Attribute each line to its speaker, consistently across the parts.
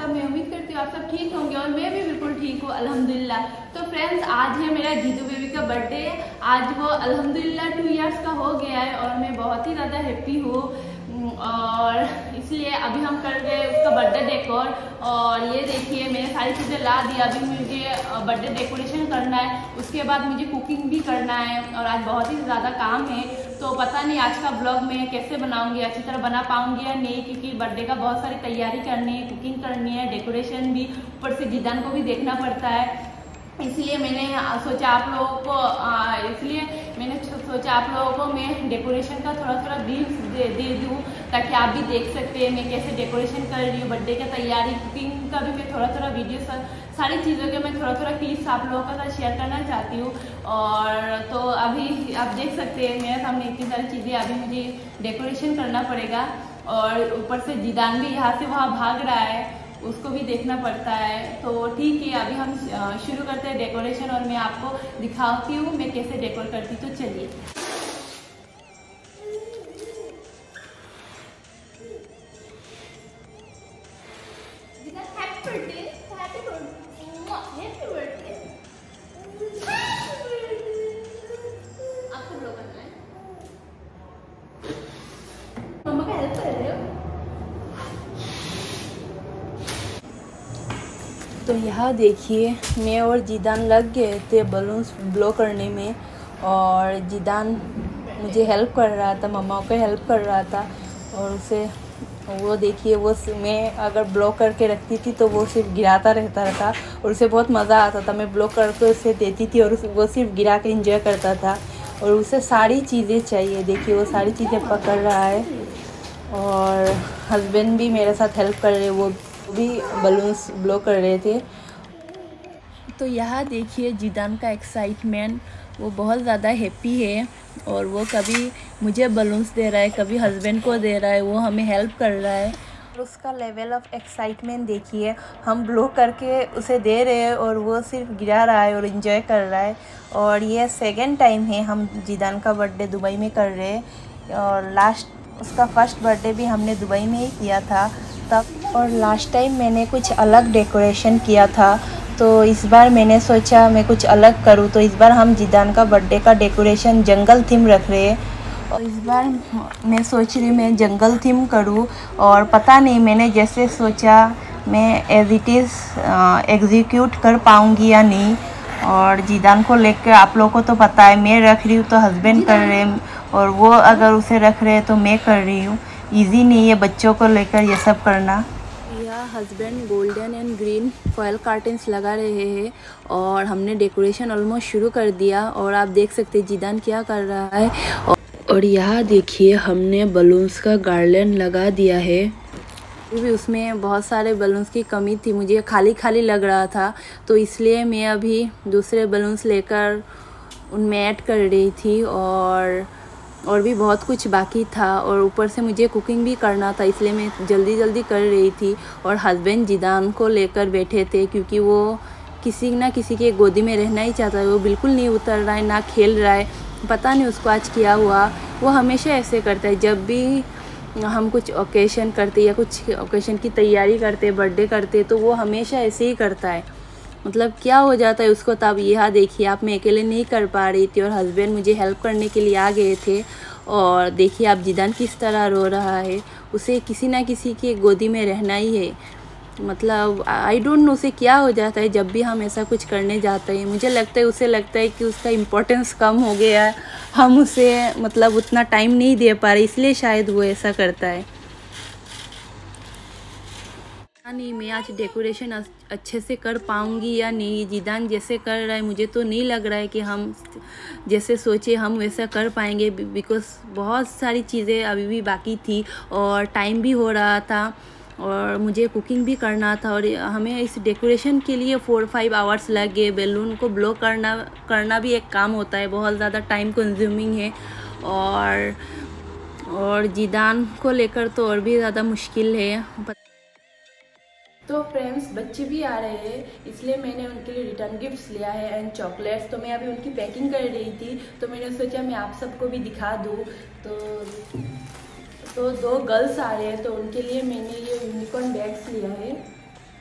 Speaker 1: सब। मैं उम्मीद करती हूँ आप सब ठीक होंगे और मैं भी बिल्कुल ठीक हूँ अल्हम्दुलिल्लाह। तो फ्रेंड्स, आज है मेरा जीतू बेबी का बर्थडे। आज वो अल्हम्दुलिल्लाह 2 इयर्स का हो गया है और मैं बहुत ही ज़्यादा हैप्पी हूँ। और इसलिए अभी हम कर गए उसका बर्थडे डेकोर। और ये देखिए मैंने सारी चीज़ें ला दी। अभी मुझे बर्थडे डेकोरेशन करना है, उसके बाद मुझे कुकिंग भी करना है और आज बहुत ही ज़्यादा काम है। तो पता नहीं आज का ब्लॉग मैं कैसे बनाऊंगी, अच्छी तरह बना पाऊंगी या नहीं, क्योंकि बर्थडे का बहुत सारी तैयारी करनी है, कुकिंग करनी है, डेकोरेशन भी, ऊपर से जिदान को भी देखना पड़ता है। इसलिए मैंने सोचा आप लोगों को मैं डेकोरेशन का थोड़ा थोड़ा ब्रीफ दे दूँ, ताकि आप भी देख सकते हैं मैं कैसे डेकोरेशन कर रही हूँ, बर्थडे का तैयारी, कुकिंग का भी मैं थोड़ा थोड़ा वीडियो सारी चीज़ों के मैं थोड़ा थोड़ा क्लिप्स आप लोगों के साथ शेयर करना चाहती हूँ। और तो अभी आप देख सकते हैं मेरे सामने इतनी सारी चीज़ें, अभी मुझे डेकोरेशन करना पड़ेगा। और ऊपर से जिदान भी यहाँ से वहाँ भाग रहा है, उसको भी देखना पड़ता है। तो ठीक है, अभी हम शुरू करते हैं डेकोरेशन और मैं आपको दिखाती हूँ मैं कैसे डेकोर करती। तो चलिए। आपको ब्लो करना है, मम्मा का हेल्प कर रहे हो। तो यहाँ देखिए मैं और जिदान लग गए थे बलून्स ब्लो करने में, और जिदान मुझे हेल्प कर रहा था, मम्मा को हेल्प कर रहा था। और उसे वो देखिए, वो मैं अगर ब्लो करके रखती थी तो वो सिर्फ गिराता रहता था और उसे बहुत मज़ा आता था। मैं ब्लो करके उसे देती थी और वो सिर्फ गिरा के एंजॉय करता था। और उसे सारी चीज़ें चाहिए, देखिए वो सारी चीज़ें पकड़ रहा है। और हस्बैंड भी मेरे साथ हेल्प कर रहे, वो भी बलून्स ब्लो कर रहे थे। तो यहाँ देखिए जिदान का एक्साइटमेंट, वो बहुत ज़्यादा हैप्पी है और वो कभी मुझे बलून्स दे रहा है, कभी हस्बैंड को दे रहा है, वो हमें हेल्प कर रहा है। और उसका लेवल ऑफ एक्साइटमेंट देखिए, हम ब्लो करके उसे दे रहे हैं और वो सिर्फ गिरा रहा है और इन्जॉय कर रहा है। और ये सेकेंड टाइम है हम जिदान का बर्थडे दुबई में कर रहे हैं, और लास्ट उसका फर्स्ट बर्थडे भी हमने दुबई में ही किया था तब। और लास्ट टाइम मैंने कुछ अलग डेकोरेशन किया था, तो इस बार मैंने सोचा मैं कुछ अलग करूं। तो इस बार हम जिदान का बर्थडे का डेकोरेशन जंगल थीम रख रहे हैं। और इस बार मैं सोच रही हूँ मैं जंगल थीम करूं, और पता नहीं मैंने जैसे सोचा मैं एज इट इज़ एग्जीक्यूट कर पाऊँगी या नहीं। और जिदान को लेकर आप लोगों को तो पता है, मैं रख रही हूँ तो हस्बैंड कर रहे हैं, और वो अगर उसे रख रहे हैं तो मैं कर रही हूँ। ईजी नहीं है बच्चों को लेकर ये सब करना। यह husband golden and green foil cottons लगा रहे हैं और हमने डेकोरेशन ऑलमोस्ट शुरू कर दिया। और आप देख सकते हैं जिदान क्या कर रहा है। और यहाँ देखिए हमने बलून्स का गार्लैंड लगा दिया है। भी उसमें बहुत सारे बलून्स की कमी थी, मुझे खाली खाली लग रहा था, तो इसलिए मैं अभी दूसरे बलून्स लेकर उनमें ऐड कर रही थी। और भी बहुत कुछ बाकी था, और ऊपर से मुझे कुकिंग भी करना था, इसलिए मैं जल्दी जल्दी कर रही थी। और हस्बैंड जिदान को लेकर बैठे थे, क्योंकि वो किसी ना किसी के गोदी में रहना ही चाहता है। वो बिल्कुल नहीं उतर रहा है, ना खेल रहा है, पता नहीं उसको आज क्या हुआ। वो हमेशा ऐसे करता है, जब भी हम कुछ ओकेशन करते या कुछ ओकेशन की तैयारी करते, बर्थडे करते, तो वो हमेशा ऐसे ही करता है। मतलब क्या हो जाता है उसको। तब यहाँ देखिए आप, मैं अकेले नहीं कर पा रही थी और हस्बैंड मुझे हेल्प करने के लिए आ गए थे। और देखिए आप जिदान किस तरह रो रहा है, उसे किसी ना किसी की गोदी में रहना ही है। मतलब आई डोंट नो उसे क्या हो जाता है जब भी हम ऐसा कुछ करने जाते हैं। मुझे लगता है उसे लगता है कि उसका इम्पोर्टेंस कम हो गया है, हम उसे मतलब उतना टाइम नहीं दे पा रहे, इसलिए शायद वो ऐसा करता है। नहीं, मैं आज डेकोरेशन अच्छे से कर पाऊँगी या नहीं। जिदान जैसे कर रहा है मुझे तो नहीं लग रहा है कि हम जैसे सोचे हम वैसा कर पाएंगे, बिकॉज़ बहुत सारी चीज़ें अभी भी बाकी थी और टाइम भी हो रहा था और मुझे कुकिंग भी करना था। और हमें इस डेकोरेशन के लिए 4-5 आवर्स लग गए। बैलून को ब्लो करना भी एक काम होता है, बहुत ज़्यादा टाइम कंज्यूमिंग है। और जिदान को लेकर तो और भी ज़्यादा मुश्किल है। तो फ्रेंड्स, बच्चे भी आ रहे हैं, इसलिए मैंने उनके लिए रिटर्न गिफ्ट्स लिया है एंड चॉकलेट्स। तो मैं अभी उनकी पैकिंग कर रही थी, तो मैंने सोचा मैं आप सबको भी दिखा दूँ। तो 2 गर्ल्स आ रहे हैं, तो उनके लिए मैंने ये यूनिकॉर्न बैग्स लिया है।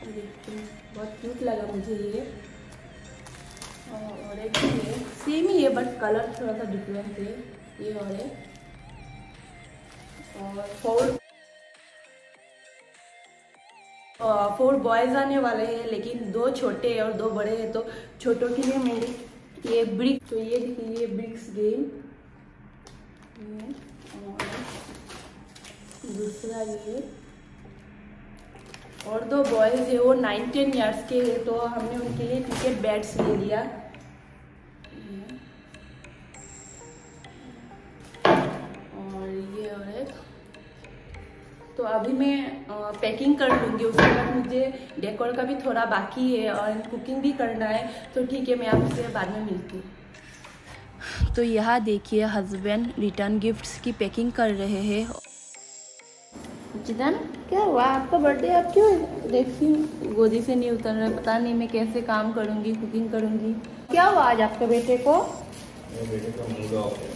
Speaker 1: देखिए बहुत क्यूट लगा मुझे ये। और एक ये सेम ही है बट कलर थोड़ा सा डिफरेंट है ये। और फोर बॉयज़ आने वाले हैं, लेकिन 2 छोटे हैं और 2 बड़े हैं। तो छोटों के लिए मेरी ये ब्रिक, तो ये देखिए ये ब्रिक्स गेम, और दूसरा ये। और 2 बॉयज़ है वो 9-10 ईयर्स के हैं, तो हमने उनके लिए क्रिकेट बैट्स ले लिया। और ये और एक, तो अभी मैं पैकिंग कर लूँगी, उसके बाद मुझे डेकोर का भी थोड़ा बाकी है और कुकिंग भी करना है। तो ठीक है, मैं आपसे बाद में मिलती हूँ। तो यहाँ देखिए हस्बैंड रिटर्न गिफ्ट्स की पैकिंग कर रहे हैं। जिदान क्या हुआ, आपका बर्थडे आप क्यों देखिए गोदी से नहीं उतर रहा? पता नहीं मैं कैसे काम करूँगी, कुकिंग करूँगी। क्या हुआ आज आपके बेटे को?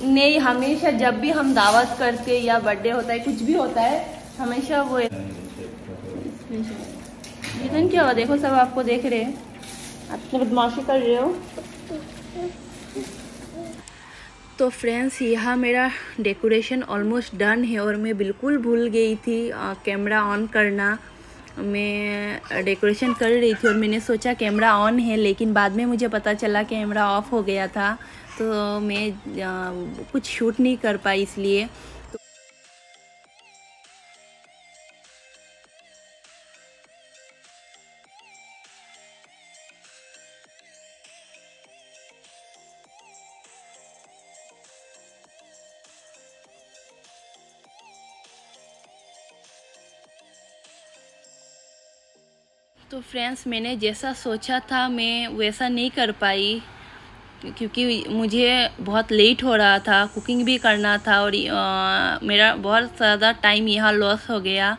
Speaker 1: नहीं, हमेशा जब भी हम दावत करते या बर्थडे होता है, कुछ भी होता है, हमेशा वो जितन क्या हुआ? देखो सब आपको देख रहे हैं, आप तो बदमाशी कर रहे हो। तो फ्रेंड्स यहाँ मेरा डेकोरेशन ऑलमोस्ट डन है और मैं बिल्कुल भूल गई थी कैमरा ऑन करना। मैं डेकोरेशन कर रही थी और मैंने सोचा कैमरा ऑन है, लेकिन बाद में मुझे पता चला कैमरा ऑफ हो गया था, तो मैं कुछ शूट नहीं कर पाई इसलिए। तो फ्रेंड्स मैंने जैसा सोचा था मैं वैसा नहीं कर पाई, क्योंकि मुझे बहुत लेट हो रहा था, कुकिंग भी करना था और मेरा बहुत ज़्यादा टाइम यहाँ लॉस हो गया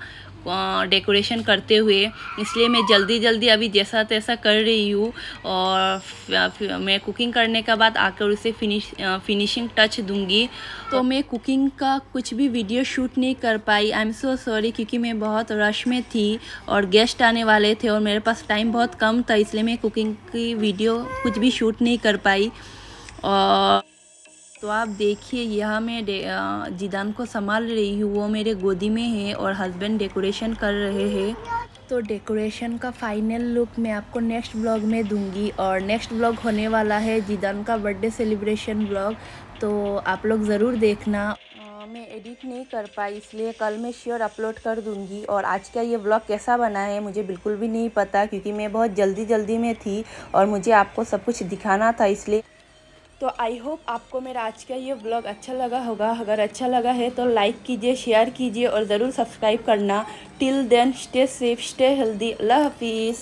Speaker 1: डेकोरेशन करते हुए। इसलिए मैं जल्दी अभी जैसा तैसा कर रही हूँ और मैं कुकिंग करने के बाद आकर उसे फिनिशिंग टच दूंगी। तो मैं कुकिंग का कुछ भी वीडियो शूट नहीं कर पाई, आई एम सो सॉरी, क्योंकि मैं बहुत रश में थी और गेस्ट आने वाले थे और मेरे पास टाइम बहुत कम था, इसलिए मैं कुकिंग की वीडियो कुछ भी शूट नहीं कर पाई। और तो आप देखिए यहाँ मैं जिदान को संभाल रही हूँ, वो मेरे गोदी में है और हस्बैंड डेकोरेशन कर रहे हैं। तो डेकोरेशन का फाइनल लुक मैं आपको नेक्स्ट ब्लॉग में दूंगी, और नेक्स्ट ब्लॉग होने वाला है जिदान का बर्थडे सेलिब्रेशन ब्लॉग, तो आप लोग ज़रूर देखना। मैं एडिट नहीं कर पाई, इसलिए कल मैं श्योर अपलोड कर दूंगी। और आज का ये व्लॉग कैसा बना है मुझे बिल्कुल भी नहीं पता, क्योंकि मैं बहुत जल्दी में थी और मुझे आपको सब कुछ दिखाना था, इसलिए। तो आई होप आपको मेरा आज का ये व्लॉग अच्छा लगा होगा। अगर अच्छा लगा है तो लाइक कीजिए, शेयर कीजिए और ज़रूर सब्सक्राइब करना। Till then stay safe, stay healthy. अल्लाह हाफिज़।